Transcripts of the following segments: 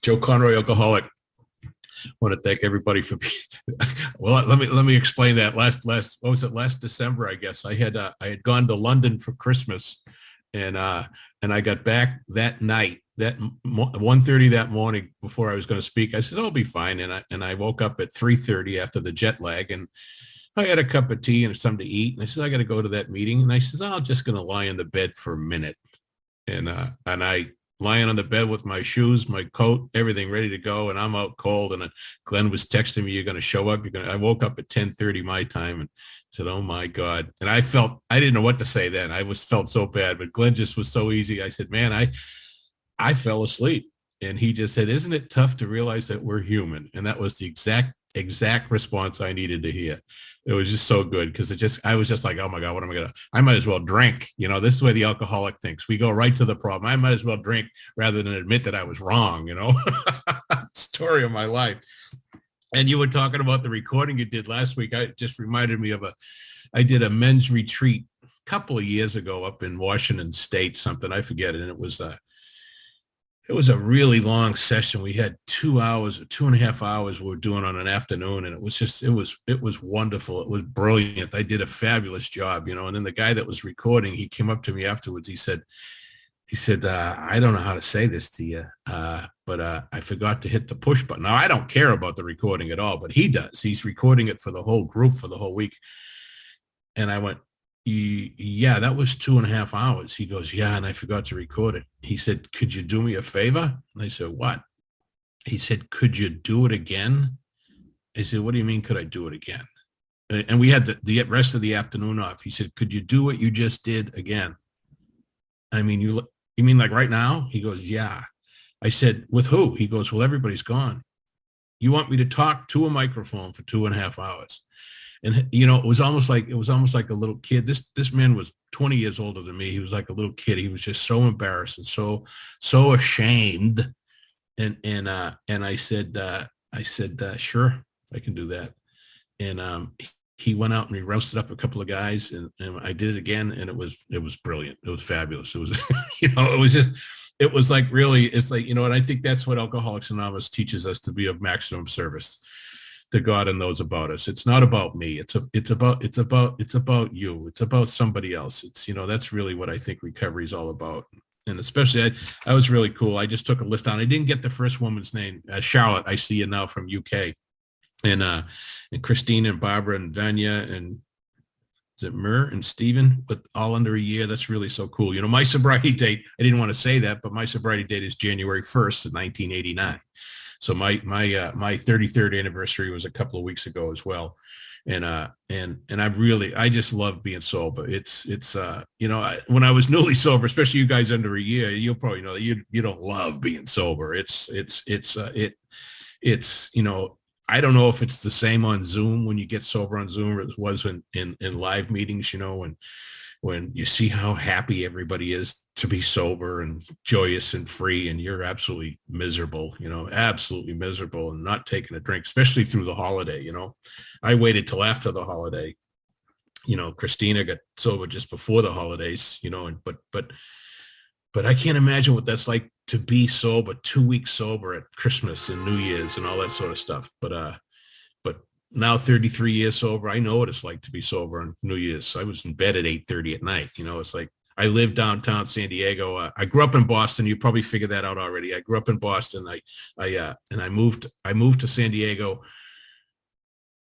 Joe Conroy, alcoholic. I want to thank everybody for being. Well, let me explain that. What was it? Last December, I guess. I had gone to London for Christmas, and I got back that night, that 1:30 that morning before I was going to speak. I said I'll be fine, and I woke up at 3:30 after the jet lag, and I had a cup of tea and something to eat, and I said I got to go to that meeting, and I said I'm just going to lie in the bed for a minute, and I lying on the bed with my shoes, my coat, everything ready to go, and I'm out cold. And Glenn was texting me, "You're going to show up." I woke up at 10:30 my time and said, "Oh my God!" And I didn't know what to say then. Felt so bad, but Glenn just was so easy. I said, "Man, I fell asleep," and he just said, "Isn't it tough to realize that we're human?" And that was the exact response I needed to hear. It was just so good because I was just like, oh my God, what am I going to, I might as well drink. This is the way the alcoholic thinks. We go right to the problem. I might as well drink rather than admit that I was wrong, Story of my life. And you were talking about the recording you did last week. It just reminded me of I did a men's retreat a couple of years ago up in Washington State, something, I forget. And it was a really long session. We had 2 hours, 2.5 hours we were doing on an afternoon. And it was wonderful. It was brilliant. I did a fabulous job, and then the guy that was recording, he came up to me afterwards. He said, I don't know how to say this to you, but I forgot to hit the push button. Now, I don't care about the recording at all, but he does. He's recording it for the whole group for the whole week. And I went, yeah, that was 2.5 hours. He goes, yeah, and I forgot to record it. He said, could you do me a favor? And I said, what? He said, could you do it again? I said, what do you mean, could I do it again? And we had the rest of the afternoon off. He said, could you do what you just did again? I mean, you mean like right now? He goes, yeah. I said, with who? He goes, well, everybody's gone. You want me to talk to a microphone for 2.5 hours? And, it was almost like a little kid. This man was 20 years older than me. He was like a little kid. He was just so embarrassed and so ashamed. And I said, sure, I can do that. And he went out and he roasted up a couple of guys, and I did it again. And it was brilliant. It was fabulous. It was, it was like, really, it's like, and I think that's what Alcoholics Anonymous teaches us, to be of maximum service to God and those about us. It's not about me. It's about you. It's about somebody else. It's, that's really what I think recovery is all about. And especially, I was really cool. I just took a list down. I didn't get the first woman's name, Charlotte. I see you now from UK, and Christine and Barbara and Vanya and is it Mur and Stephen, but all under a year. That's really so cool. My sobriety date, I didn't want to say that, but my sobriety date is January 1st of 1989. So my 33rd anniversary was a couple of weeks ago as well. And I just love being sober. It's when I was newly sober, especially you guys under a year, you'll probably know that you don't love being sober. I don't know if it's the same on Zoom when you get sober on Zoom as it was in live meetings, when you see how happy everybody is to be sober and joyous and free, and you're absolutely miserable, absolutely miserable and not taking a drink, especially through the holiday. I waited till after the holiday. Christina got sober just before the holidays, but I can't imagine what that's like to be sober, 2 weeks sober at Christmas and New Year's and all that sort of stuff. But now 33 years sober, I know what it's like to be sober on New Year's. I was in bed at 8:30 at night. It's like, I live downtown San Diego. I grew up in Boston. You probably figured that out already. I grew up in Boston. I moved to San Diego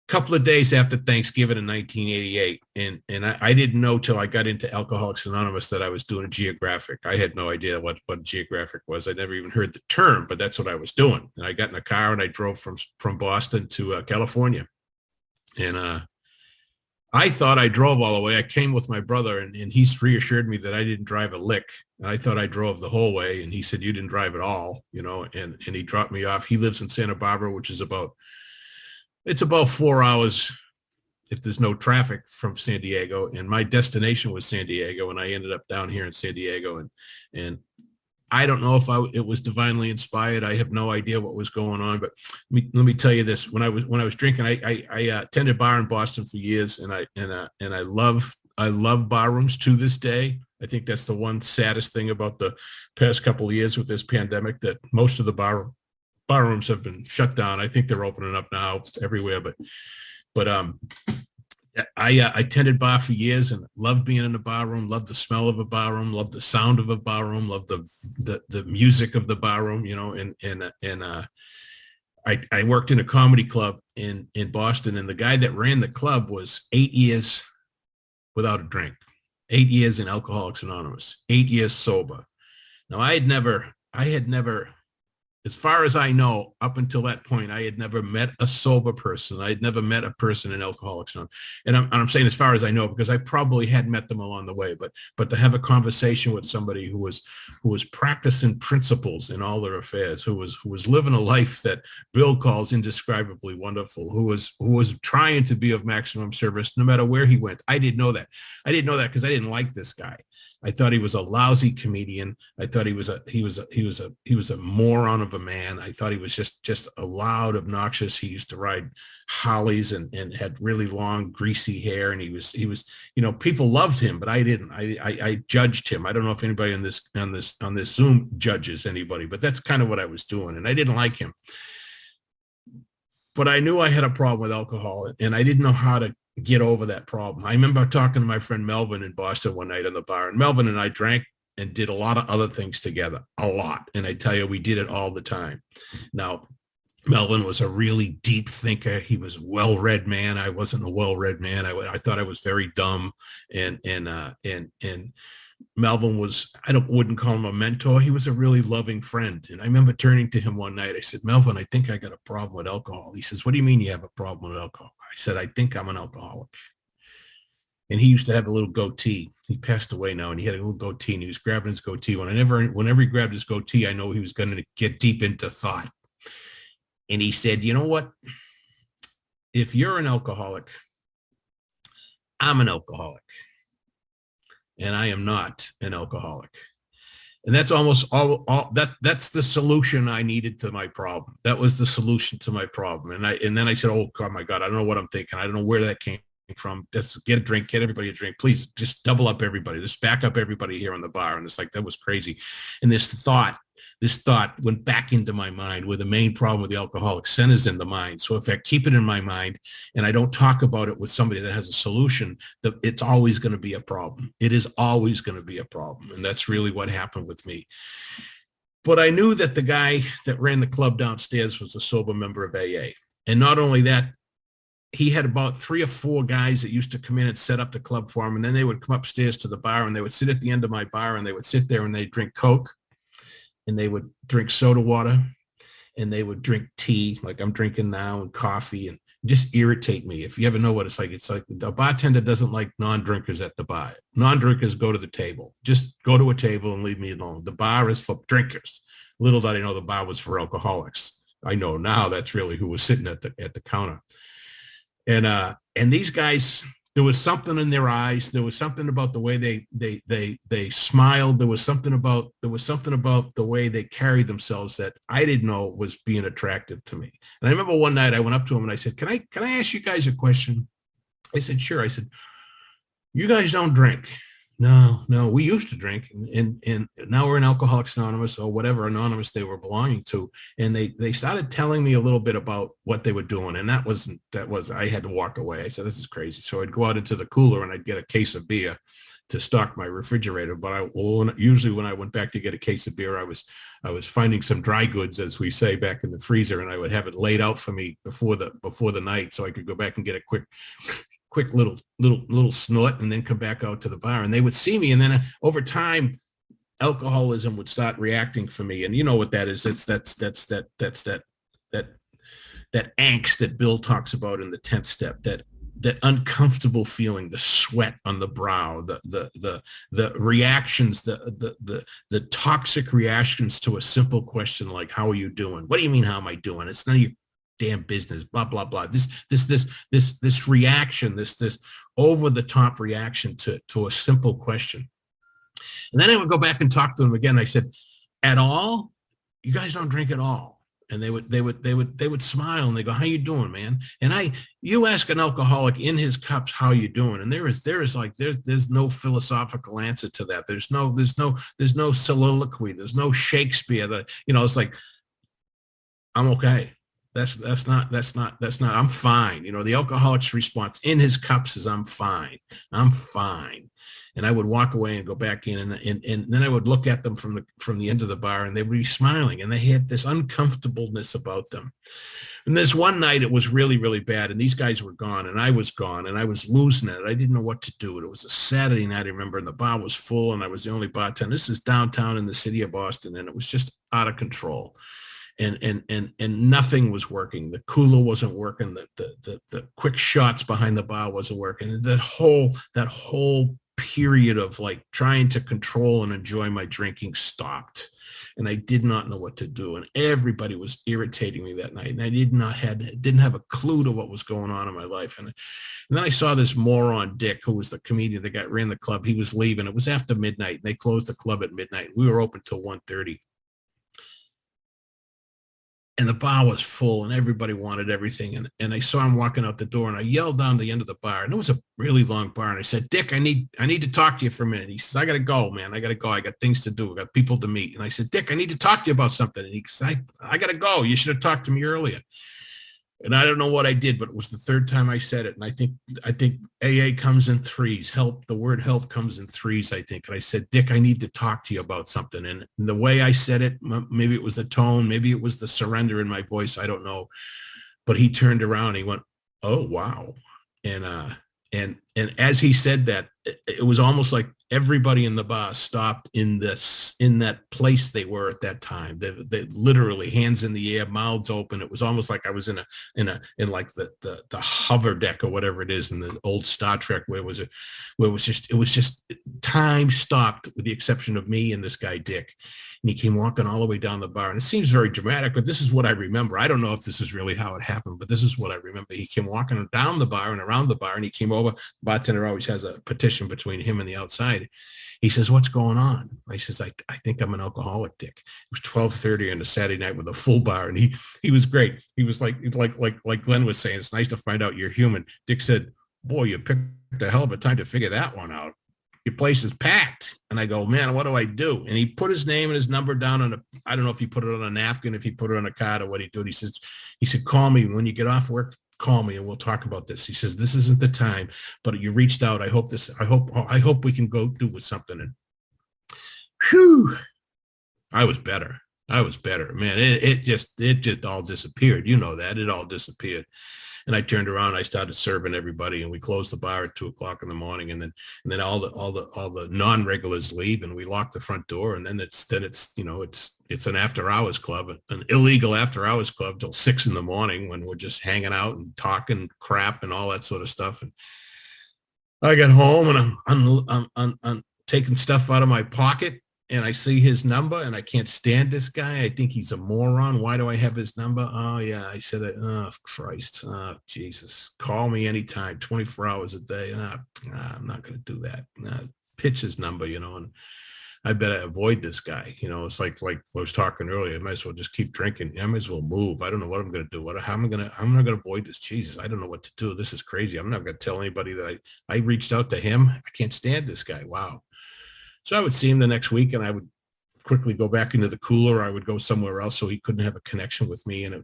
a couple of days after Thanksgiving in 1988. And I didn't know till I got into Alcoholics Anonymous that I was doing a geographic. I had no idea what geographic was. I never even heard the term, but that's what I was doing. And I got in a car and I drove from Boston to California. And I thought I drove all the way. I came with my brother, and he's reassured me that I didn't drive a lick. And I thought I drove the whole way. And he said, you didn't drive at all, and he dropped me off. He lives in Santa Barbara, which is about 4 hours if there's no traffic from San Diego. And my destination was San Diego, and I ended up down here in San Diego. And I don't know if it was divinely inspired. I have no idea what was going on, but let me tell you this: when I was drinking, I attended bar in Boston for years, and I love bar rooms to this day. I think that's the one saddest thing about the past couple of years with this pandemic, that most of the bar bar rooms have been shut down. I think they're opening up now everywhere, but I tended bar for years and loved being in the bar room, loved the smell of a bar room, loved the sound of a bar room, loved the music of the bar room, you know, and I worked in a comedy club in Boston, and the guy that ran the club was 8 years without a drink, 8 years in Alcoholics Anonymous, 8 years sober. Now I had never, as far as I know, up until that point, I had never met a sober person. I had never met a person in Alcoholics Anonymous. And I'm saying as far as I know, because I probably had met them along the way, but to have a conversation with somebody who was practicing principles in all their affairs, who was living a life that Bill calls indescribably wonderful, who was trying to be of maximum service no matter where he went. I didn't know that. I didn't know that because I didn't like this guy. I thought he was a lousy comedian. I thought he was a moron of a man. I thought he was just a loud, obnoxious. He used to ride Harleys and had really long, greasy hair. And he was, you know, people loved him, but I didn't. I judged him. I don't know if anybody on this Zoom judges anybody, but that's kind of what I was doing. And I didn't like him. But I knew I had a problem with alcohol, and I didn't know how to get over that problem. I remember talking to my friend Melvin in Boston one night in the bar, and Melvin and I drank and did a lot of other things together, a lot. And I tell you, we did it all the time. Now, Melvin was a really deep thinker. He was a well-read man. I wasn't a well-read man. I thought I was very dumb. And Melvin was, wouldn't call him a mentor. He was a really loving friend. And I remember turning to him one night. I said, Melvin, I think I got a problem with alcohol. He says, what do you mean you have a problem with alcohol? I said, I think I'm an alcoholic. And he used to have a little goatee. He passed away now, and he had a little goatee, and he was grabbing his goatee. Whenever he grabbed his goatee, I know he was going to get deep into thought. And he said, you know what? If you're an alcoholic, I'm an alcoholic. And I am not an alcoholic. And that's almost all that's the solution I needed to my problem. That was the solution to my problem. And then I said, oh my God, I don't know what I'm thinking. I don't know where that came from. Just get a drink, get everybody a drink. Please just double up everybody. Just back up everybody here on the bar. And it's like, that was crazy. And this thought went back into my mind, where the main problem with the alcoholic centers in the mind. So if I keep it in my mind and I don't talk about it with somebody that has a solution, it's always going to be a problem. It is always going to be a problem. And that's really what happened with me. But I knew that the guy that ran the club downstairs was a sober member of AA. And not only that, he had about 3 or 4 guys that used to come in and set up the club for him. And then they would come upstairs to the bar, and they would sit at the end of my bar, and they would sit there and they'd drink Coke, and they would drink soda water, and they would drink tea like I'm drinking now, and coffee, and just irritate me. If you ever know what it's like the bartender doesn't like non-drinkers at the bar. Non-drinkers go to the table. Just go to a table and leave me alone. The bar is for drinkers. Little did I know the bar was for alcoholics. I know now that's really who was sitting at the counter. And these guys, there was something in their eyes. There was something about the way they smiled. There was something about the way they carried themselves that I didn't know was being attractive to me. And I remember one night I went up to him and I said, can I ask you guys a question? I said, sure. I said, you guys don't drink. No, we used to drink, and now we're in Alcoholics Anonymous, or whatever anonymous they were belonging to. And they started telling me a little bit about what they were doing. And that was, I had to walk away. I said, this is crazy. So I'd go out into the cooler and I'd get a case of beer to stock my refrigerator. But usually when I went back to get a case of beer, I was finding some dry goods, as we say, back in the freezer, and I would have it laid out for me before the night, so I could go back and get a quick little snort and then come back out to the bar. And they would see me, and then over time alcoholism would start reacting for me. And you know what that is. That's that angst that Bill talks about in the 10th step, that uncomfortable feeling, the sweat on the brow, the reactions, the toxic reactions to a simple question like, how are you doing? What do you mean, how am I doing? It's none of your damn business, blah, blah, blah. This reaction, this over the top reaction to a simple question. And then I would go back and talk to them again. I said, at all? You guys don't drink at all. And they would smile and they go, how you doing, man? And you ask an alcoholic in his cups, how you doing? And there's no philosophical answer to that. There's no soliloquy. There's no Shakespeare that, it's like, I'm okay. I'm fine. The alcoholic's response in his cups is, I'm fine. I'm fine. And I would walk away and go back in, and then I would look at them from the end of the bar, and they would be smiling, and they had this uncomfortableness about them. And this one night it was really, really bad, and these guys were gone, and I was gone, and I was losing it. I didn't know what to do. It was a Saturday night, I remember, and the bar was full, and I was the only bartender. This is downtown in the city of Boston, and it was just out of control. And nothing was working. The cooler wasn't working. The quick shots behind the bar wasn't working. That whole period of like trying to control and enjoy my drinking stopped. And I did not know what to do. And everybody was irritating me that night. And I didn't have a clue to what was going on in my life. And then I saw this moron Dick, who was the comedian that ran the club. He was leaving. It was after midnight. They closed the club at midnight. We were open till 1:30. And the bar was full, and everybody wanted everything. And I saw him walking out the door, and I yelled down the end of the bar, and it was a really long bar. And I said, Dick, I need to talk to you for a minute. He says, I got to go, man. I got to go. I got things to do. I got people to meet. And I said, Dick, I need to talk to you about something. And he says, I got to go. You should have talked to me earlier. And I don't know what I did, but it was the third time I said it. And I think AA comes in threes. The word help comes in threes, I think. And I said, Dick, I need to talk to you about something. And the way I said it, maybe it was the tone, maybe it was the surrender in my voice. I don't know. But he turned around, he went, oh, wow. And as he said that, it was almost like everybody in the bar stopped in that place they were at that time. They literally hands in the air, mouths open. It was almost like I was in like the hover deck or whatever it is in the old Star Trek, where it was just time stopped, with the exception of me and this guy Dick. And he came walking all the way down the bar. And it seems very dramatic, but this is what I remember. I don't know if this is really how it happened, but this is what I remember. He came walking down the bar and around the bar, and he came over. The bartender always has a partition between him and the outside. He says, what's going on? I says, I think I'm an alcoholic, Dick. It was 12:30 on a Saturday night with a full bar. And he was great. He was like Glenn was saying, it's nice to find out you're human. Dick said, boy, you picked a hell of a time to figure that one out. Your place is packed. And I go, man, what do I do? And he put his name and his number down I don't know if he put it on a napkin, if he put it on a card, or what he did. He said, call me when you get off work. Call me and we'll talk about this. He says, this isn't the time, but you reached out. I hope we can go do with something. And whew, I was better, man. It just all disappeared. You know that it all disappeared. And I turned around, I started serving everybody, and we closed the bar at 2:00 in the morning. And then all the non-regulars leave, and we lock the front door. And then it's an after hours club, an illegal after hours club till 6 a.m. when we're just hanging out and talking crap and all that sort of stuff. And I got home, and I'm taking stuff out of my pocket, and I see his number, and I can't stand this guy. I think he's a moron. Why do I have his number? Oh, yeah. I said, oh, Christ. Oh, Jesus. Call me anytime, 24 hours a day. I'm not going to do that. Pitch his number, and I better avoid this guy. It's like I was talking earlier. I might as well just keep drinking. I might as well move. I don't know what I'm going to do. I'm not going to avoid this. Jesus, I don't know what to do. This is crazy. I'm not going to tell anybody that I reached out to him. I can't stand this guy. Wow. So I would see him the next week, and I would quickly go back into the cooler. I would go somewhere else so he couldn't have a connection with me. And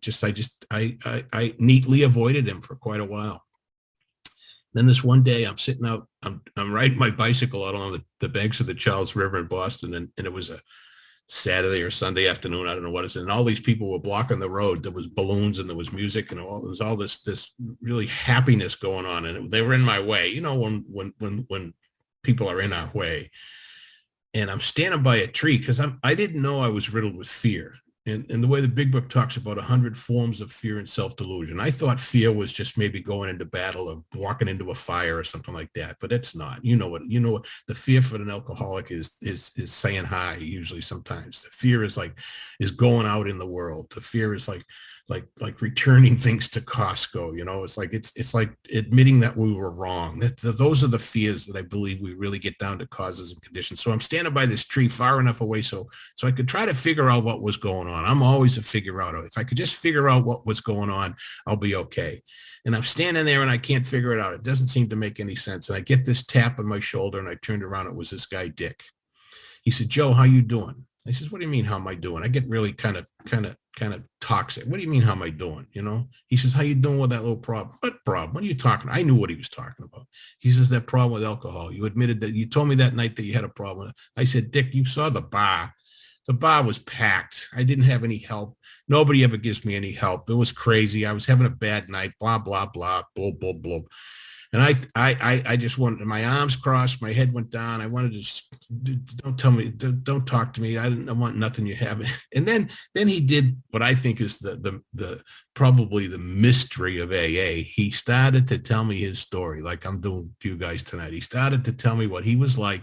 I neatly avoided him for quite a while. Then this one day I'm sitting out, I'm riding my bicycle out on the banks of the Charles River in Boston. And it was a Saturday or Sunday afternoon. I don't know what it is. And all these people were blocking the road. There was balloons and there was music, and there was all this really happiness going on. And they were in my way, when people are in our way. And I'm standing by a tree because I didn't know I was riddled with fear. And the way the big book talks about 100 forms of fear and self-delusion, I thought fear was just maybe going into battle or walking into a fire or something like that. But it's not. You know what the fear for an alcoholic is saying hi usually sometimes. The fear is going out in the world. The fear is like returning things to Costco. It's like admitting that we were wrong. Those are the fears that I believe we really get down to causes and conditions. So I'm standing by this tree far enough away so I could try to figure out what was going on. I'm always a figure outer. If I could just figure out what was going on, I'll be okay. And I'm standing there and I can't figure it out. It doesn't seem to make any sense. And I get this tap on my shoulder, and I turned around. It was this guy, Dick. He said, Joe, how you doing? I says, what do you mean, how am I doing? I get really kind of kind of toxic. What do you mean, how am I doing? You know, he says, how you doing with that little problem? What problem? What are you talking about? I knew what he was talking about. He says, that problem with alcohol. You admitted that, you told me that night that you had a problem. I said, Dick, you saw the bar. The bar was packed. I didn't have any help. Nobody ever gives me any help. It was crazy. I was having a bad night, blah, blah, blah, blah, blah, blah. And I just wanted, my arms crossed, my head went down. I wanted to just, don't tell me, don't talk to me. I want nothing you have. And then he did what I think is the probably the mystery of AA. He started to tell me his story, like I'm doing to you guys tonight. He started to tell me what he was like,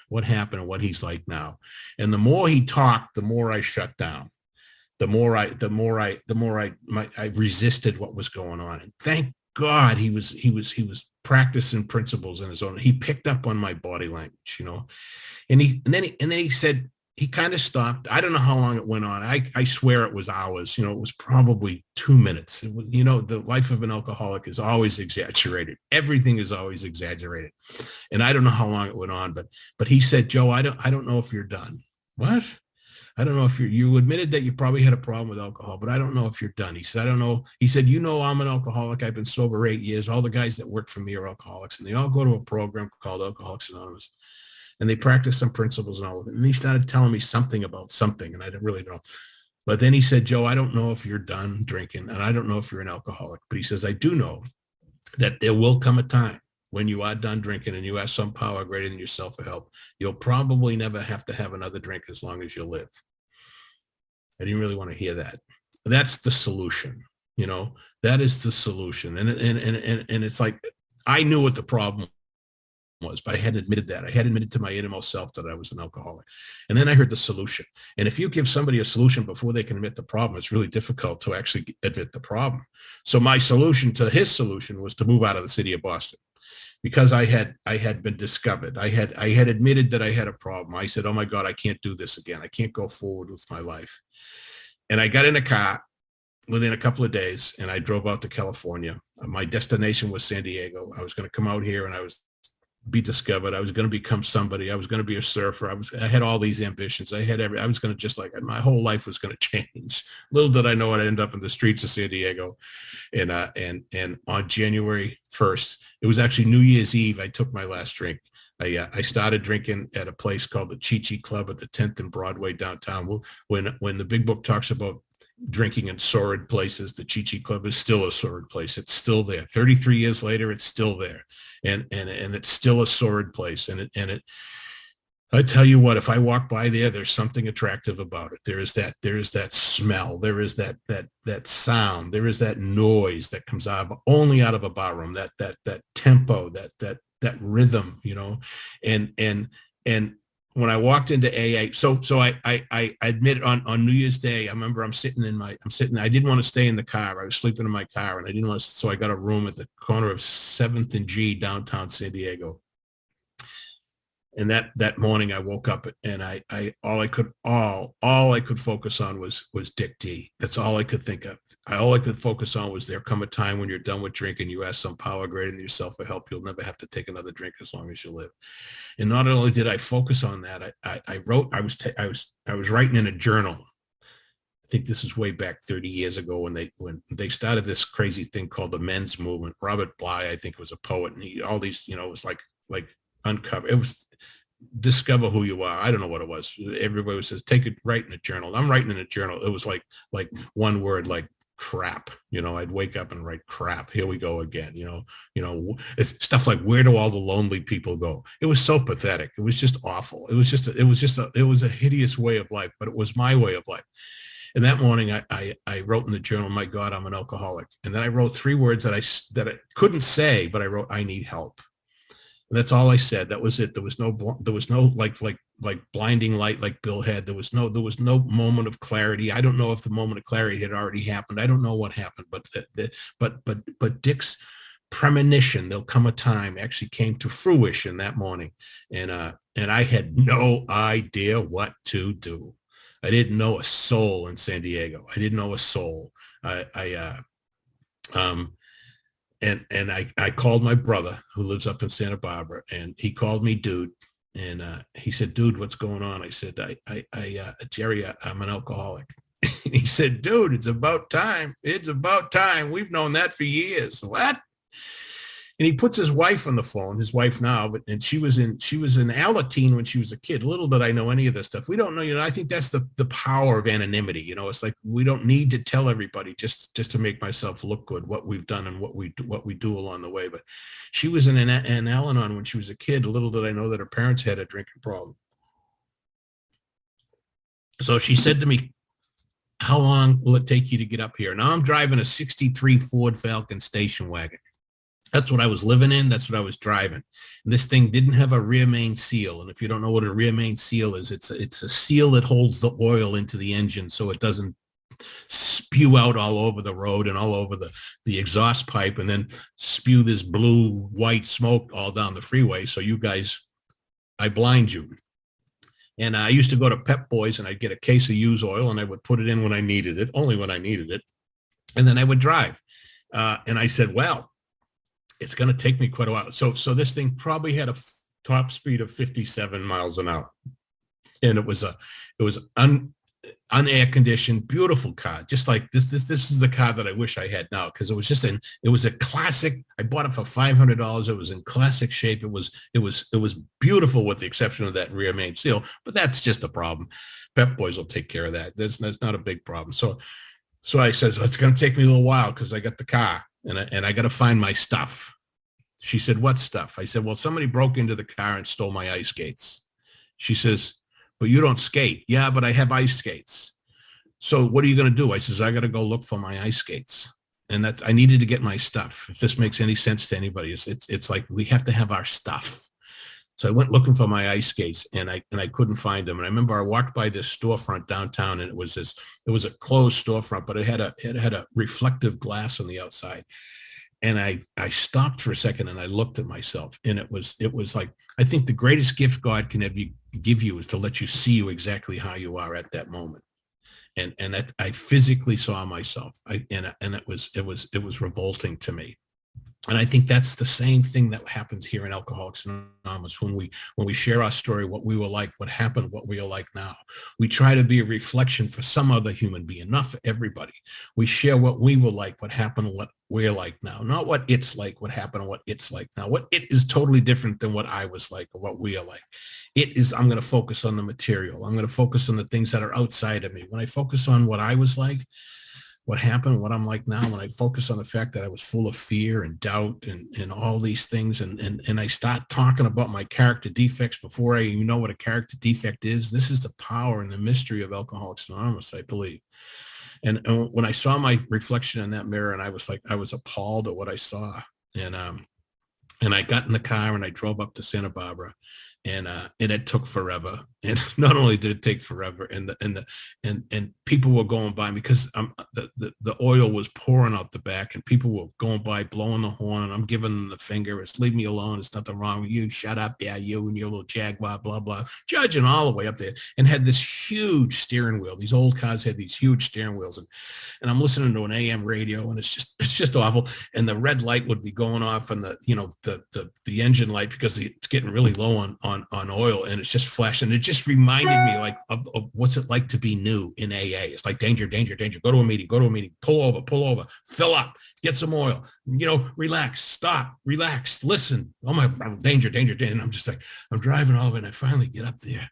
what happened, and what he's like now. And the more he talked, the more I shut down. The more I resisted what was going on. And thank God he was practicing principles in his own. He picked up on my body language, you know, and then he said, he kind of stopped. I don't know how long it went on. I swear it was hours. You know, it was probably 2 minutes. It was, you know, the life of an alcoholic is always exaggerated. Everything is always exaggerated. And I don't know how long it went on, but he said, Joe, I don't know if you're done. What? I don't know if you admitted that you probably had a problem with alcohol, but I don't know if you're done. He said, I don't know. He said, you know, I'm an alcoholic. I've been sober 8 years. All the guys that work for me are alcoholics, and they all go to a program called Alcoholics Anonymous, and they practice some principles and all of it. And he started telling me something about something, and I didn't really know. But then he said, Joe, I don't know if you're done drinking, and I don't know if you're an alcoholic, but he says, I do know that there will come a time when you are done drinking and you have some power greater than yourself for help. You'll probably never have to have another drink as long as you live. I didn't really want to hear that. That's the solution. You know, that is the solution. And it's like, I knew what the problem was, but I hadn't admitted that. I had admitted to my innermost self that I was an alcoholic. And then I heard the solution. And if you give somebody a solution before they can admit the problem, it's really difficult to actually admit the problem. So my solution to his solution was to move out of the city of Boston. Because I had been discovered. I had admitted that I had a problem. I said, oh my God, I can't do this again. I can't go forward with my life. And I got in a car within a couple of days, and I drove out to California. My destination was San Diego. I was going to come out here and I was be discovered. I was going to become somebody. I was going to be a surfer. I had all these ambitions. I was going to just like, my whole life was going to change. Little did I know I'd end up in the streets of San Diego. And on January 1st, it was actually New Year's Eve, I took my last drink. I started drinking at a place called the Chi-Chi Club at the 10th and Broadway downtown. When the big book talks about drinking in sordid places, the Chi-Chi Club is still a sordid place. It's still there. 33 years later, it's still there. And it's still a sordid place. And I tell you what, if I walk by there, there's something attractive about it. There is that smell. There is that sound. There is that noise that comes only out of a bar room, that tempo, that rhythm, you know, and when I walked into AA, so I admit on New Year's Day, I remember I'm sitting, I didn't want to stay in the car. I was sleeping in my car, and I didn't want to, so I got a room at the corner of 7th and G, downtown San Diego. And that morning I woke up, and all I could focus on was Dick D. That's all I could think of. All I could focus on was, there come a time when you're done with drinking, you ask some power greater than yourself for help. You'll never have to take another drink as long as you live. And not only did I focus on that, I was writing in a journal. I think this is way back 30 years ago when they started this crazy thing called the men's movement. Robert Bly, I think, was a poet, and all these, you know, it was like uncover. It was discover who you are. I don't know what it was. Everybody says, write in a journal. I'm writing in a journal. It was like one word, like crap. You know, I'd wake up and write crap. Here we go again. You know, it's stuff like, where do all the lonely people go? It was so pathetic. It was just awful. It was a hideous way of life, but it was my way of life. And that morning I wrote in the journal, my God, I'm an alcoholic. And then I wrote 3 words that I couldn't say, but I wrote, I need help. And that's all I said. That was it. There was no like blinding light like Bill had. There was no moment of clarity. I don't know if the moment of clarity had already happened. I don't know what happened, but Dick's premonition, there'll come a time, actually came to fruition that morning. And I had no idea what to do. I didn't know a soul in San Diego. I didn't know a soul. And I called my brother, who lives up in Santa Barbara, and he called me dude. And he said, dude, what's going on? I said, Jerry, I'm an alcoholic. he said, dude, it's about time. It's about time. We've known that for years. What? And he puts his wife on the phone, his wife now, and she was in Alateen when she was a kid. Little did I know any of this stuff. We don't know, I think that's the power of anonymity. It's like we don't need to tell everybody just to make myself look good, what we've done and what we do along the way. But she was in Al-Anon when she was a kid. Little did I know that her parents had a drinking problem. So she said to me, how long will it take you to get up here? Now I'm driving a 63 Ford Falcon station wagon. That's what I was living in. That's what I was driving. And this thing didn't have a rear main seal. And if you don't know what a rear main seal is, it's a seal that holds the oil into the engine so it doesn't spew out all over the road and all over the exhaust pipe and then spew this blue, white smoke all down the freeway. So you guys, I blind you. And I used to go to Pep Boys and I'd get a case of used oil and I would put it in when I needed it, only when I needed it. And then I would drive. And I said, well, it's going to take me quite a while. So this thing probably had a top speed of 57 miles an hour. And it was unair conditioned, beautiful car. Just like this is the car that I wish I had now. Cause it was a classic. I bought it for $500. It was in classic shape. It was beautiful with the exception of that rear main seal, but that's just a problem. Pep Boys will take care of that. That's not a big problem. So I says, it's going to take me a little while cause I got the car. And I got to find my stuff. She said, what stuff? I said, well, somebody broke into the car and stole my ice skates. She says, but you don't skate. Yeah, but I have ice skates. So what are you going to do? I says, I got to go look for my ice skates. And I needed to get my stuff. If this makes any sense to anybody, it's like we have to have our stuff. So I went looking for my ice skates and I couldn't find them. And I remember I walked by this storefront downtown and it was a closed storefront, but it had a reflective glass on the outside. And I stopped for a second and I looked at myself and it was like, I think the greatest gift God can give you is to let you see you exactly how you are at that moment. And that I physically saw myself and it was revolting to me. And I think that's the same thing that happens here in Alcoholics Anonymous when we share our story, what we were like, what happened, what we are like now. We try to be a reflection for some other human being, not for everybody. We share what we were like, what happened, what we're like now, not what it's like, what happened, and what it's like now. What it is totally different than what I was like or what we are like. It is, I'm going to focus on the material. I'm going to focus on the things that are outside of me. When I focus on what I was like, what happened, what I'm like now, when I focus on the fact that I was full of fear and doubt and all these things, and I start talking about my character defects before I even know what a character defect is, this is the power and the mystery of Alcoholics Anonymous, I believe. And when I saw my reflection in that mirror, and I was appalled at what I saw, and I got in the car and I drove up to Santa Barbara. And it took forever. And not only did it take forever, and people were going by because the oil was pouring out the back, and people were going by blowing the horn, and I'm giving them the finger. It's leave me alone. It's nothing wrong with you. Shut up, yeah, you and your little Jaguar, blah blah. Judging all the way up there, and had this huge steering wheel. These old cars had these huge steering wheels, and I'm listening to an AM radio, and it's just awful. And the red light would be going off, and the engine light because it's getting really low on oil, and it's just flashing. It just reminded me like of what's it like to be new in AA. It's like danger, danger, danger. Go to a meeting, pull over, fill up, get some oil, relax, stop, relax, listen. Oh my, danger, danger, danger. And I'm just like, I'm driving all of it, and I finally get up there.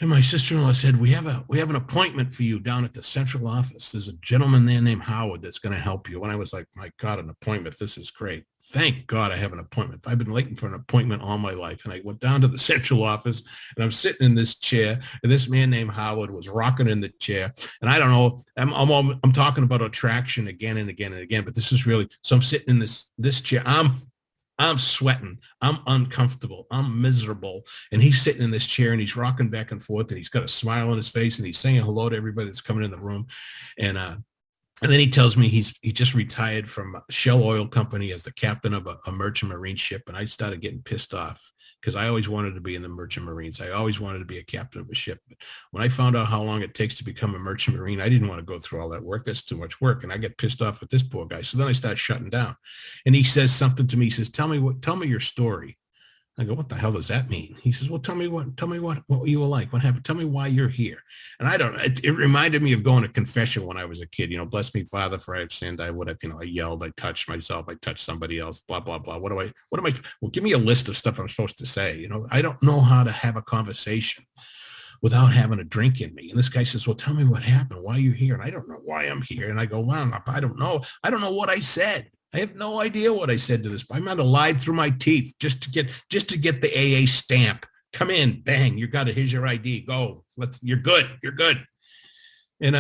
And my sister-in-law said, we have an appointment for you down at the central office. There's a gentleman there named Howard that's going to help you. And I was like, my God, an appointment. This is great. Thank God I have an appointment. I've been waiting for an appointment all my life. And I went down to the central office, and I'm sitting in this chair, and this man named Howard was rocking in the chair. And I don't know, I'm talking about attraction again and again and again, but this is really, so I'm sitting in this chair. I'm sweating. I'm uncomfortable. I'm miserable. And he's sitting in this chair, and he's rocking back and forth, and he's got a smile on his face, and he's saying hello to everybody that's coming in the room. And then he tells me he just retired from Shell Oil Company as the captain of a merchant marine ship. And I started getting pissed off because I always wanted to be in the merchant marines. I always wanted to be a captain of a ship. But when I found out how long it takes to become a merchant marine, I didn't want to go through all that work. That's too much work. And I get pissed off at this poor guy. So then I start shutting down. And he says something to me. He says, tell me your story. I go, what the hell does that mean? He says, well, tell me what you were like. What happened? Tell me why you're here. And I don't, it reminded me of going to confession when I was a kid, bless me, Father, for I have sinned. I would have, I yelled, I touched myself. I touched somebody else, blah, blah, blah. What am I, well, give me a list of stuff I'm supposed to say. I don't know how to have a conversation without having a drink in me. And this guy says, well, tell me what happened. Why are you here? And I don't know why I'm here. And I go, well, I don't know. I don't know what I said. I have no idea what I said to this. I might have lied through my teeth just to get the AA stamp. Come in, bang, you got it. Here's your ID. Go. You're good. You're good. And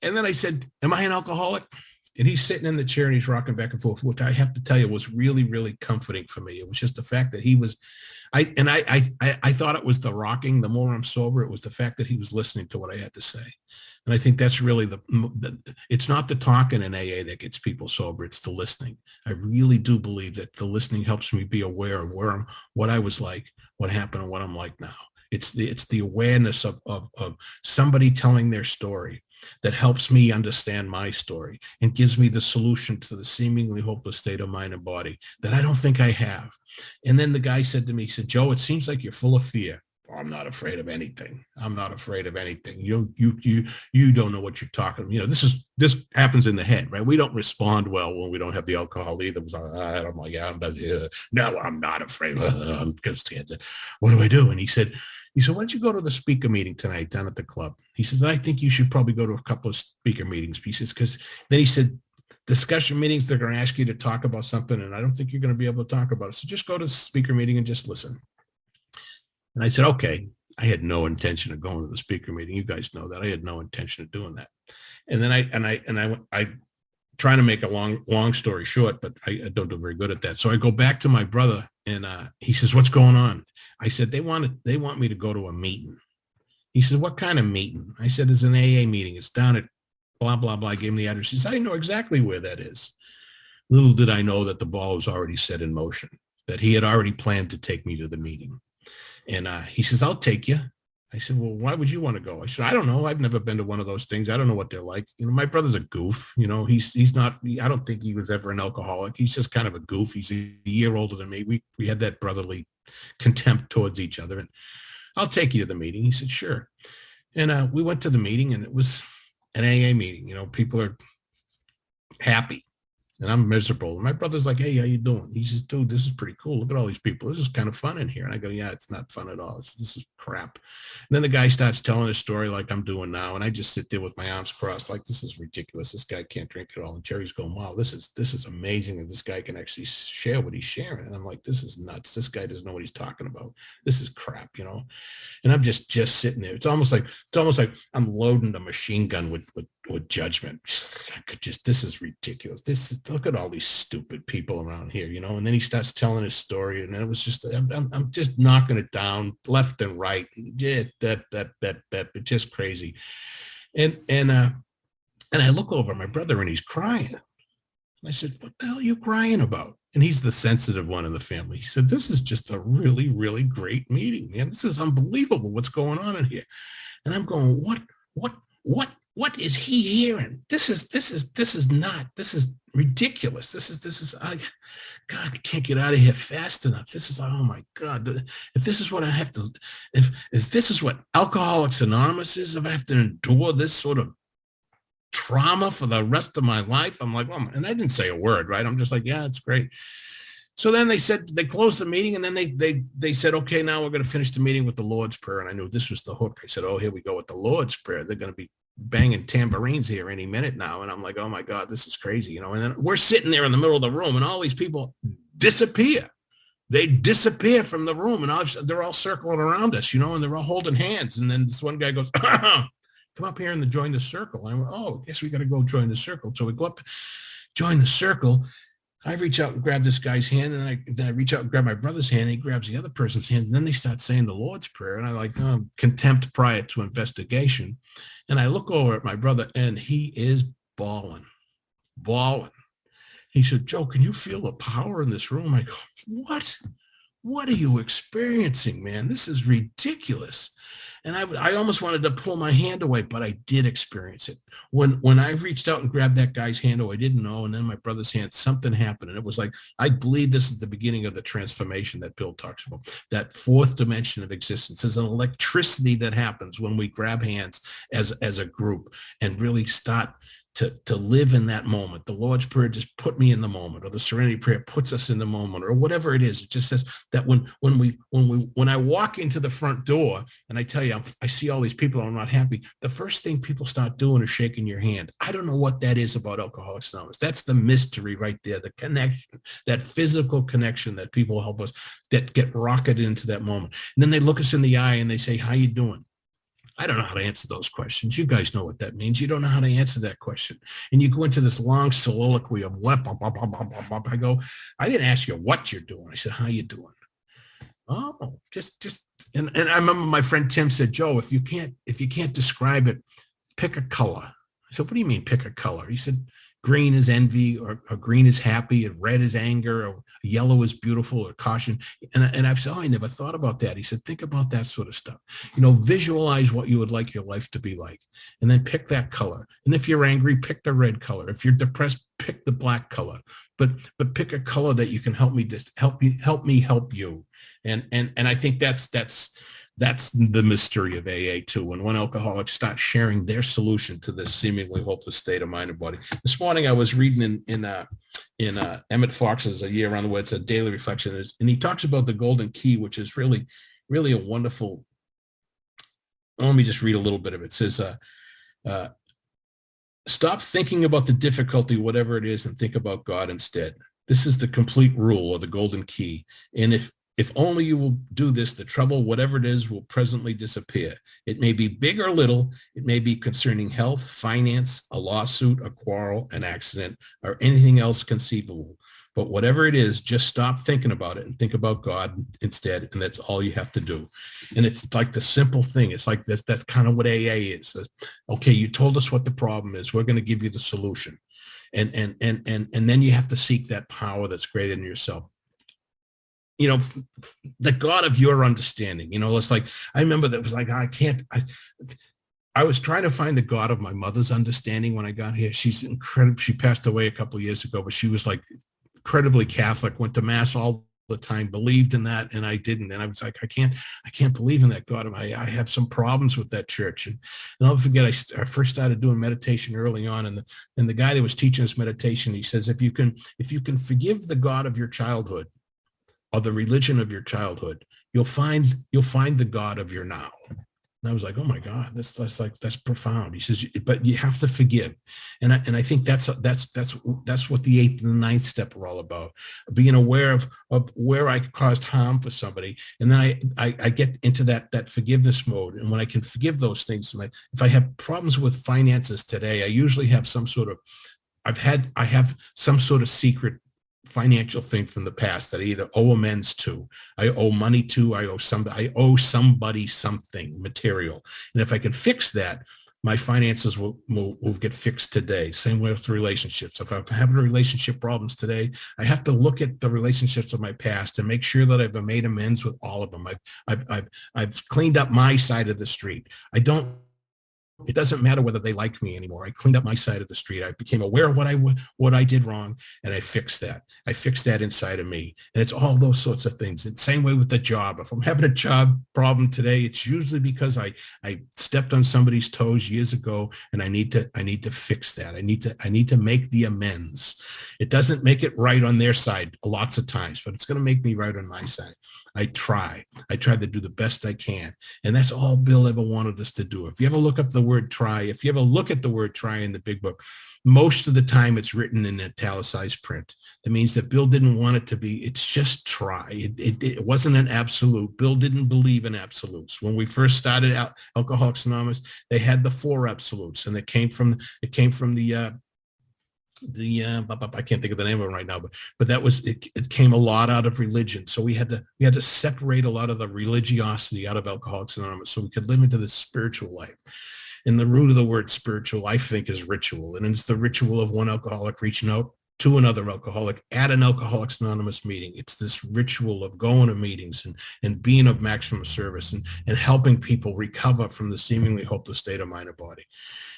then I said, am I an alcoholic? And he's sitting in the chair and he's rocking back and forth, which I have to tell you was really, really comforting for me. It was just the fact that he was, I thought it was the rocking. The more I'm sober, it was the fact that he was listening to what I had to say. And I think that's really it's not the talking in AA that gets people sober. It's the listening. I really do believe that the listening helps me be aware of what I was like, what happened, and what I'm like now. It's the awareness of somebody telling their story that helps me understand my story and gives me the solution to the seemingly hopeless state of mind and body that I don't think I have. And then the guy said to me, he said, Joe, it seems like you're full of fear. I'm not afraid of anything. I'm not afraid of anything. You don't know what you're talking about. This happens in the head, right? We don't respond well when we don't have the alcohol either. I'm like, yeah, no, I'm not afraid. I'm just, what do I do? And he said, why don't you go to the speaker meeting tonight down at the club? He says, I think you should probably go to a couple of speaker meetings. He says, because then he said, discussion meetings, they're going to ask you to talk about something, and I don't think you're going to be able to talk about it. So just go to the speaker meeting and just listen. And I said, okay. I had no intention of going to the speaker meeting. You guys know that. I had no intention of doing that. And then I trying to make a long story short, but I don't do very good at that. So I go back to my brother and he says, what's going on? I said, they want me to go to a meeting. He said, what kind of meeting? I said, it's an AA meeting. It's down at blah, blah, blah. I gave him the address. He said, I know exactly where that is. Little did I know that the ball was already set in motion, that he had already planned to take me to the meeting. And he says, I'll take you. I said, well, why would you want to go? I said, I don't know. I've never been to one of those things. I don't know what they're like. My brother's a goof. He's not, I don't think he was ever an alcoholic. He's just kind of a goof. He's a year older than me. We had that brotherly contempt towards each other. And I'll take you to the meeting. He said, sure. And we went to the meeting, and it was an AA meeting. People are happy. And I'm miserable. And my brother's like, hey, how you doing? He says, dude, this is pretty cool. Look at all these people. This is kind of fun in here. And I go, yeah, it's not fun at all. This is crap. And then the guy starts telling his story like I'm doing now. And I just sit there with my arms crossed like, this is ridiculous. This guy can't drink it all. And Jerry's going, wow, this is amazing that this guy can actually share what he's sharing. And I'm like, this is nuts. This guy doesn't know what he's talking about. This is crap, And I'm just sitting there. It's almost like I'm loading a machine gun with judgment. This is ridiculous. Look at all these stupid people around here, And then he starts telling his story, and it was just, I'm just knocking it down left and right. Just just crazy. And I look over at my brother, and he's crying. And I said, what the hell are you crying about? And he's the sensitive one in the family. He said, this is just a really, really great meeting, man. This is unbelievable what's going on in here. And I'm going, what is he hearing? This is ridiculous. God, I can't get out of here fast enough. Oh my God. If this is what I have to, if this is what Alcoholics Anonymous is, if I have to endure this sort of trauma for the rest of my life, I'm like, well, and I didn't say a word, right? I'm just like, yeah, it's great. So then they closed the meeting, and then they said, okay, now we're going to finish the meeting with the Lord's Prayer. And I knew this was the hook. I said, oh, here we go with the Lord's Prayer. They're going to be banging tambourines here any minute now. And I'm like, oh my God, this is crazy. And then we're sitting there in the middle of the room, and all these people disappear. They disappear from the room, and they're all circling around us, and they're all holding hands. And then this one guy goes, come up here and join the circle. And I went, oh, I guess we got to go join the circle. So we go up, join the circle. I reach out and grab this guy's hand, and then I reach out and grab my brother's hand, and he grabs the other person's hand, and then they start saying the Lord's Prayer, and I like contempt prior to investigation. And I look over at my brother, and he is bawling. He said, Joe, can you feel the power in this room? I go, what? what are you experiencing, man? This is ridiculous. And I almost wanted to pull my hand away, but I did experience it. When I reached out and grabbed that guy's hand, I didn't know, and then my brother's hand, something happened. And it was like, I believe this is the beginning of the transformation that Bill talks about, that fourth dimension of existence. There's an electricity that happens when we grab hands as a group and really start to live in that moment. The Lord's Prayer just put me in the moment, or the Serenity Prayer puts us in the moment, or whatever it is. It just says that when I walk into the front door and I tell you, I see all these people, I'm not happy. The first thing people start doing is shaking your hand. I don't know what that is about Alcoholics Anonymous. That's the mystery right there, the connection, that physical connection that people help us, that get rocketed into that moment. And then they look us in the eye and they say, how you doing? I don't know how to answer those questions. You guys know what that means. You don't know how to answer that question. And you go into this long soliloquy of what, I go, I didn't ask you what you're doing. I said, how you doing? Oh, just, and I remember my friend Tim said, Joe, if you can't describe it, pick a color. I said, what do you mean pick a color? He said, green is envy, or green is happy, and red is anger, or yellow is beautiful, or caution. And I've said, I never thought about that. He said, think about that sort of stuff. Visualize what you would like your life to be like, and then pick that color. And if you're angry, pick the red color. If you're depressed, pick the black color. But pick a color that you can help me help you. And I think that's the mystery of AA too. When alcoholics start sharing their solution to this seemingly hopeless state of mind and body. This morning I was reading in Emmett Fox's A Year Around the World. It's a daily reflection, and he talks about the golden key, which is really, really a wonderful. Let me just read a little bit of it. It says, stop thinking about the difficulty, whatever it is, and think about God instead. This is the complete rule, or the golden key. And if only you will do this, the trouble, whatever it is, will presently disappear. It may be big or little. It may be concerning health, finance, a lawsuit, a quarrel, an accident, or anything else conceivable. But whatever it is, just stop thinking about it and think about God instead. And that's all you have to do. And it's like the simple thing. It's like this. That's kind of what AA is. Okay, you told us what the problem is. We're going to give you the solution. And then you have to seek that power that's greater than yourself. The God of your understanding, it's like, I remember that it was like, I was trying to find the God of my mother's understanding when I got here. She's incredible. She passed away a couple of years ago, but she was like incredibly Catholic, went to mass all the time, believed in that, and I didn't. And I was like, I can't believe in that God. I have some problems with that church. And I'll forget, I first started doing meditation early on, and the guy that was teaching us meditation, he says, if you can forgive the God of your childhood, or the religion of your childhood, you'll find the God of your now. And I was like, oh my God, that's profound. He says, but you have to forgive. And I think that's what the 8th and the 9th step are all about. Being aware of where I caused harm for somebody. And then I get into that forgiveness mode. And when I can forgive those things, if I have problems with finances today, I usually have I have some sort of secret financial thing from the past that I either owe amends to, I owe money to, I owe somebody something material. And if I can fix that, my finances will get fixed today. Same way with relationships. If I'm having relationship problems today, I have to look at the relationships of my past and make sure that I've made amends with all of them. I've cleaned up my side of the street. It doesn't matter whether they like me anymore. I cleaned up my side of the street. I became aware of what I did wrong, and I fixed that. I fixed that inside of me. And it's all those sorts of things. And same way with the job. If I'm having a job problem today, it's usually because I stepped on somebody's toes years ago, and I need to fix that. I need to make the amends. It doesn't make it right on their side lots of times, but it's going to make me right on my side. I try to do the best I can. And that's all Bill ever wanted us to do. If you ever look up the word try, if you ever look at the word try in the big book, most of the time it's written in italicized print. That means that Bill didn't want it to be, it's just try. It wasn't an absolute. Bill didn't believe in absolutes. When we first started Alcoholics Anonymous, they had the 4 absolutes, and it came from the I can't think of the name of it right now, but that was it came a lot out of religion. So we had to separate a lot of the religiosity out of Alcoholics Anonymous so we could live into this spiritual life. And the root of the word spiritual, I think, is ritual. And it's the ritual of one alcoholic reaching out to another alcoholic at an Alcoholics Anonymous meeting. It's this ritual of going to meetings and being of maximum service and helping people recover from the seemingly hopeless state of mind or body.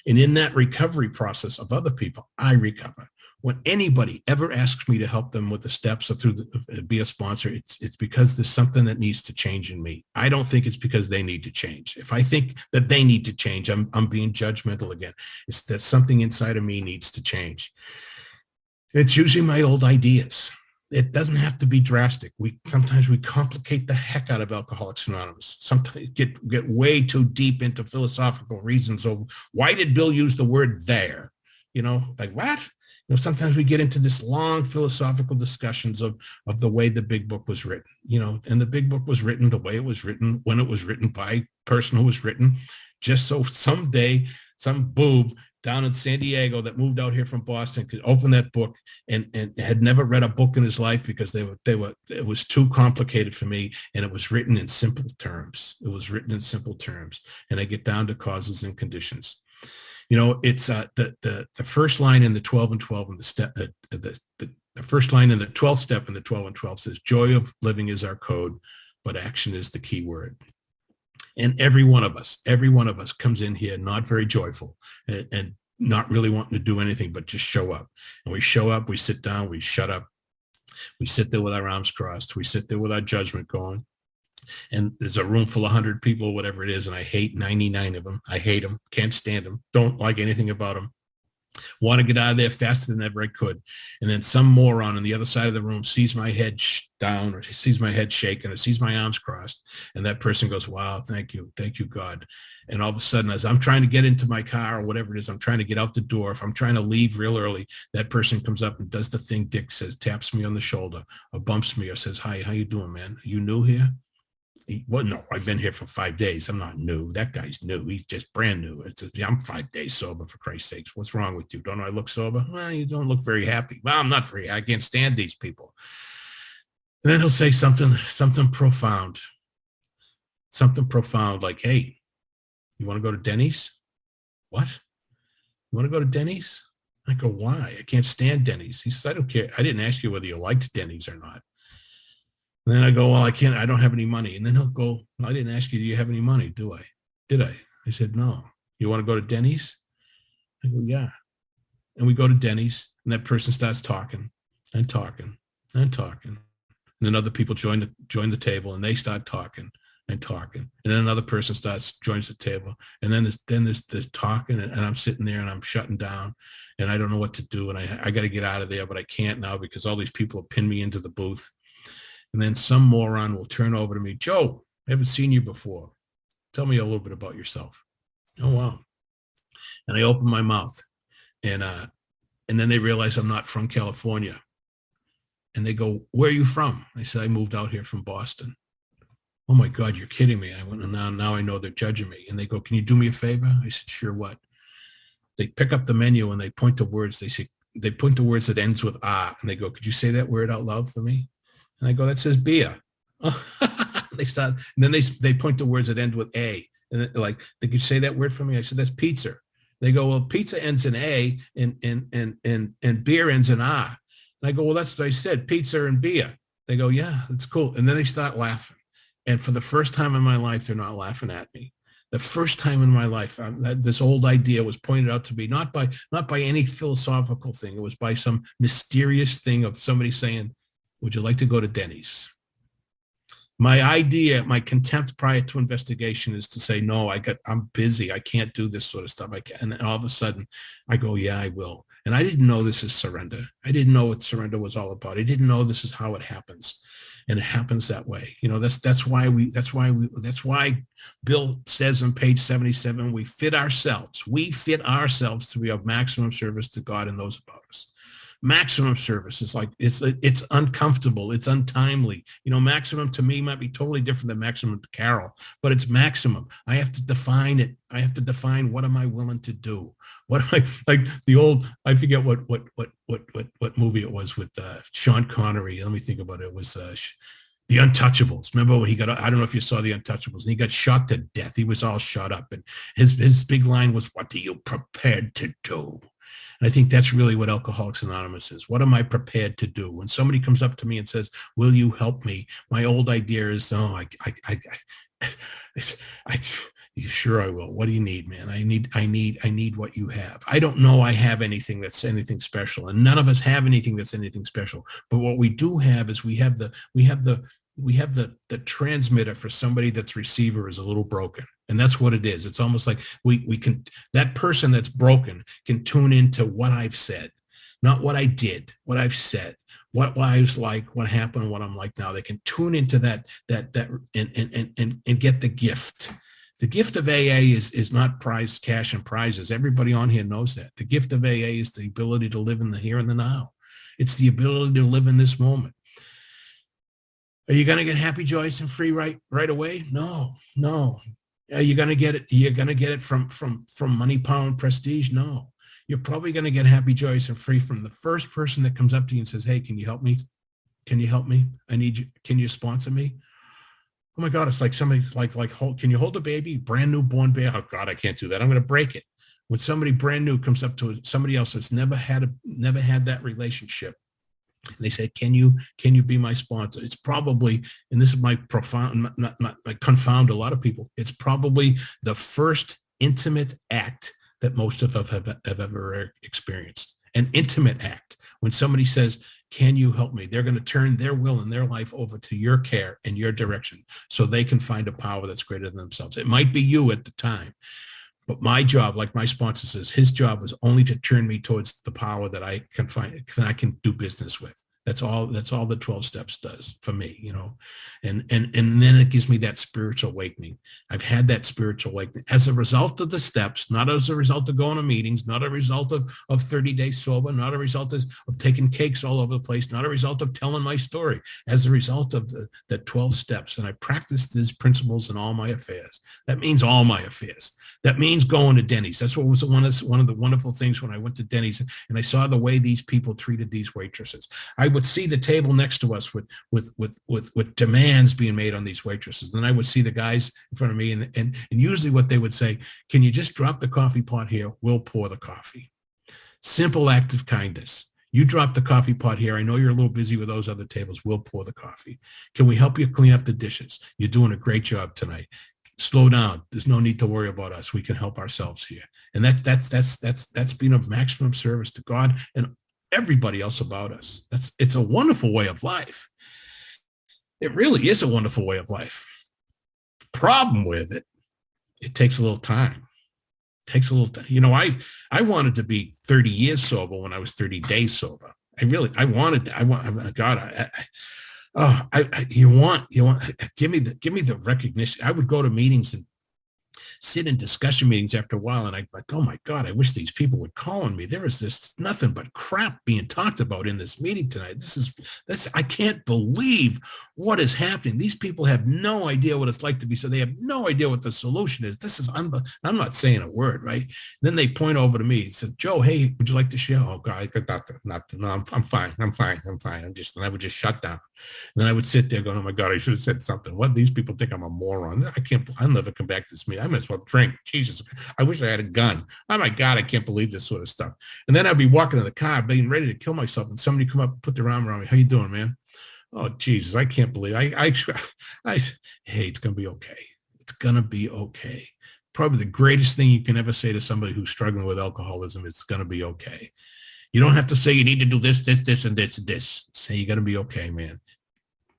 And in that recovery process of other people, I recover. When anybody ever asks me to help them with the steps or be a sponsor, it's because there's something that needs to change in me. I don't think it's because they need to change. If I think that they need to change, I'm being judgmental again. It's that something inside of me needs to change. It's usually my old ideas. It doesn't have to be drastic. Sometimes we complicate the heck out of Alcoholics Anonymous. Sometimes get way too deep into philosophical reasons of why did Bill use the word there? Like what? Sometimes we get into this long philosophical discussions of the way the big book was written, and the big book was written the way it was written, when it was written by a person who was written, just so someday some boob down in San Diego that moved out here from Boston could open that book and had never read a book in his life because it was too complicated for me, and it was written in simple terms. And I get down to causes and conditions. It's the first line in the 12 and 12 and the step, the first line in the 12th step in the 12 and 12 says, joy of living is our code, but action is the key word. And every one of us comes in here not very joyful and not really wanting to do anything but just show up. And we show up, we sit down, we shut up. We sit there with our arms crossed. We sit there with our judgment going. And there's a room full of 100 people, whatever it is, and I hate 99 of them. I hate them, can't stand them, don't like anything about them. Want to get out of there faster than ever I could. And then some moron on the other side of the room sees my head down, or sees my head shaking, or sees my arms crossed. And that person goes, wow, thank you, God. And all of a sudden, as I'm trying to get into my car or whatever it is, I'm trying to get out the door. If I'm trying to leave real early, that person comes up and does the thing Dick says, taps me on the shoulder or bumps me or says, hi, how you doing, man? Are you new here? Well, no, I've been here for 5 days. I'm not new. That guy's new. He's just brand new. I'm 5 days sober, for Christ's sakes. What's wrong with you? Don't I look sober? Well, you don't look very happy. Well, I'm not very. I can't stand these people. And then he'll say something profound. Something profound like, hey, you want to go to Denny's? What? You want to go to Denny's? I go, why? I can't stand Denny's. He says, I don't care. I didn't ask you whether you liked Denny's or not. And then I go, well, I don't have any money. And then he'll go, I didn't ask you, do you have any money? Did I? I said, no. You want to go to Denny's? I go, yeah. And we go to Denny's, and that person starts talking and talking and talking. And then other people join the table, and they start talking and talking. And then another person joins the table. And then there's talking, and I'm sitting there and I'm shutting down, and I don't know what to do. And I got to get out of there, but I can't now because all these people have pinned me into the booth. And then some moron will turn over to me, Joe, I haven't seen you before. Tell me a little bit about yourself. Oh, wow. And I open my mouth, and then they realize I'm not from California. And they go, where are you from? I said, I moved out here from Boston. Oh my God, you're kidding me. I went, now I know they're judging me. And they go, can you do me a favor? I said, sure, what? They pick up the menu and they point to words. They point to words that ends with ah. And they go, could you say that word out loud for me? And I go, that says beer. They start, and then they point to words that end with A. And they're like, they could say that word for me. I said, that's pizza. They go, well, pizza ends in A and beer ends in ah. And I go, well, that's what I said, pizza and beer. They go, yeah, that's cool. And then they start laughing. And for the first time in my life, they're not laughing at me. The first time in my life, this old idea was pointed out to me, not by any philosophical thing. It was by some mysterious thing of somebody saying, would you like to go to Denny's? My idea, my contempt prior to investigation is to say, no, I'm busy. I can't do this sort of stuff. And all of a sudden I go, yeah, I will. And I didn't know this is surrender. I didn't know what surrender was all about. I didn't know this is how it happens. And it happens that way. That's why Bill says on page 77, we fit ourselves to be of maximum service to God and those about us. Maximum service is like, it's uncomfortable. It's untimely. Maximum to me might be totally different than maximum to Carol, but it's maximum. I have to define it. I have to define, what am I willing to do? What am I, like the old, I forget what movie it was with Sean Connery. Let me think about it. It was The Untouchables. Remember when I don't know if you saw The Untouchables, and he got shot to death. He was all shot up, and his big line was, what are you prepared to do? And I think that's really what Alcoholics Anonymous is. What am I prepared to do? When somebody comes up to me and says, will you help me? My old idea is, oh, sure I will. What do you need, man? I need what you have. I don't know I have anything that's anything special, and none of us have anything that's anything special. But what we do have is we have the transmitter for somebody that's receiver is a little broken. And that's what it is. It's almost like we can, that person that's broken can tune into what I've said, not what I did, what I've said, what I was like, what happened, what I'm like now. They can tune into that and get the gift. The gift of AA is not prize, cash, and prizes. Everybody on here knows that. The gift of AA is the ability to live in the here and the now. It's the ability to live in this moment. Are you going to get happy, joyous, and free right away? No. Are you going to get it? You're going to get it from money, power, and prestige? No. You're probably going to get happy, joyous, and free from the first person that comes up to you and says, hey, can you help me? Can you help me? I need you. Can you sponsor me? Oh my God, it's like somebody can you hold a baby, brand new born baby? Oh God, I can't do that. I'm going to break it. When somebody brand new comes up to somebody else that's never had that relationship, and they say, can you be my sponsor? It's probably, and this is my profound, not confound a lot of people. It's probably the first intimate act that most of us have ever experienced. An intimate act. When somebody says, can you help me? They're going to turn their will and their life over to your care and your direction so they can find a power that's greater than themselves. It might be you at the time, but my job, like my sponsor says, his job was only to turn me towards the power that I can find, that I can do business with. That's all the 12 steps does for me, you know, and then it gives me that spiritual awakening. I've had that spiritual awakening as a result of the steps, not as a result of going to meetings, not a result of 30 days sober, not a result of taking cakes all over the place, not a result of telling my story, as a result of the 12 steps. And I practice these principles in all my affairs. That means all my affairs. That means going to Denny's. That's what was one of the wonderful things when I went to Denny's and I saw the way these people treated these waitresses. I would see the table next to us with demands being made on these waitresses. And I would see the guys in front of me and usually what they would say, can you just drop the coffee pot here? We'll pour the coffee. Simple act of kindness. You drop the coffee pot here. I know you're a little busy with those other tables. We'll pour the coffee. Can we help you clean up the dishes? You're doing a great job tonight. Slow down. There's no need to worry about us. We can help ourselves here. And that's been of maximum service to God and everybody else about us. It's a wonderful way of life. It really is a wonderful way of life. Problem with it, it takes a little time. It takes a little time. You know, I wanted to be 30 years sober when I was 30 days sober. You want, give me the recognition. I would go to meetings and sit in discussion meetings after a while, and I'd like, oh my God, I wish these people would call on me. There is this nothing but crap being talked about in this meeting tonight. I can't believe what is happening. These people have no idea what it's like to be, so they have no idea what the solution is. This is I'm not saying a word, right? And then they point over to me and said, Joe, hey, would you like to share? Oh God, I'm fine. And I would just shut down. And then I would sit there going, oh my God, I should have said something. What, these people think I'm a moron. I'll never come back to this meeting. I might as well drink. Jesus, I wish I had a gun. Oh my God, I can't believe this sort of stuff. And then I'd be walking to the car, being ready to kill myself, and somebody come up and put their arm around me. How you doing, man? Oh, Jesus, I can't believe hey, it's going to be okay. It's going to be okay. Probably the greatest thing you can ever say to somebody who's struggling with alcoholism, it's going to be okay. You don't have to say you need to do this, and this, and this. Say you're going to be okay, man.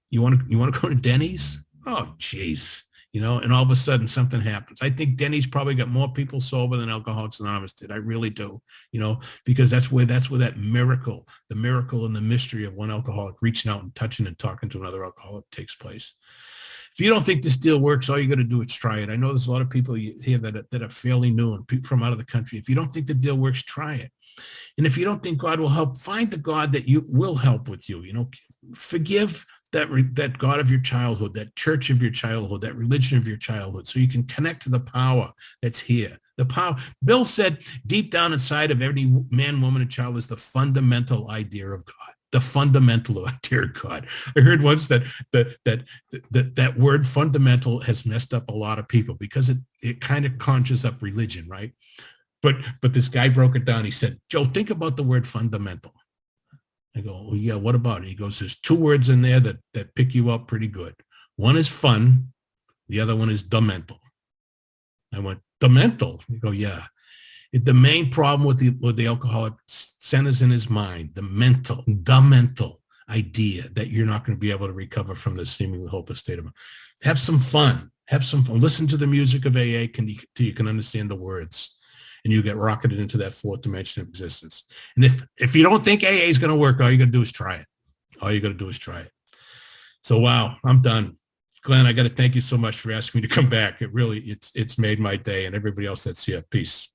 You want to go to Denny's? Oh, geez. You know, and all of a sudden something happens. I think Denny's probably got more people sober than Alcoholics Anonymous did. I really do, you know, because that's where that miracle, the miracle and the mystery of one alcoholic reaching out and touching and talking to another alcoholic takes place. If you don't think this deal works, all you got to do is try it. I know there's a lot of people here that are fairly new and people from out of the country. If you don't think the deal works, try it. And if you don't think God will help, find the God that you will help with you. You know, forgive that God of your childhood, that church of your childhood, that religion of your childhood, so you can connect to the power that's here. The power. Bill said, deep down inside of every man, woman, and child is the fundamental idea of God. The fundamental idea of God. I heard once that word fundamental has messed up a lot of people because it kind of conjures up religion, right? but this guy broke it down. He said, Joe, think about the word fundamental. I go, well, yeah, what about it? He goes, there's two words in there that pick you up pretty good. One is fun. The other one is demental. I went, demental? You go, yeah. The main problem with the alcoholic centers in his mind, the mental idea that you're not going to be able to recover from this seemingly hopeless state of mind. Have some fun. Listen to the music of AA till you can understand the words, and you get rocketed into that fourth dimension of existence. And if you don't think AA is going to work, all you got to do is try it. All you got to do is try it. So, wow, I'm done. Glenn, I got to thank you so much for asking me to come back. It really, it's made my day, and everybody else that's here. Peace.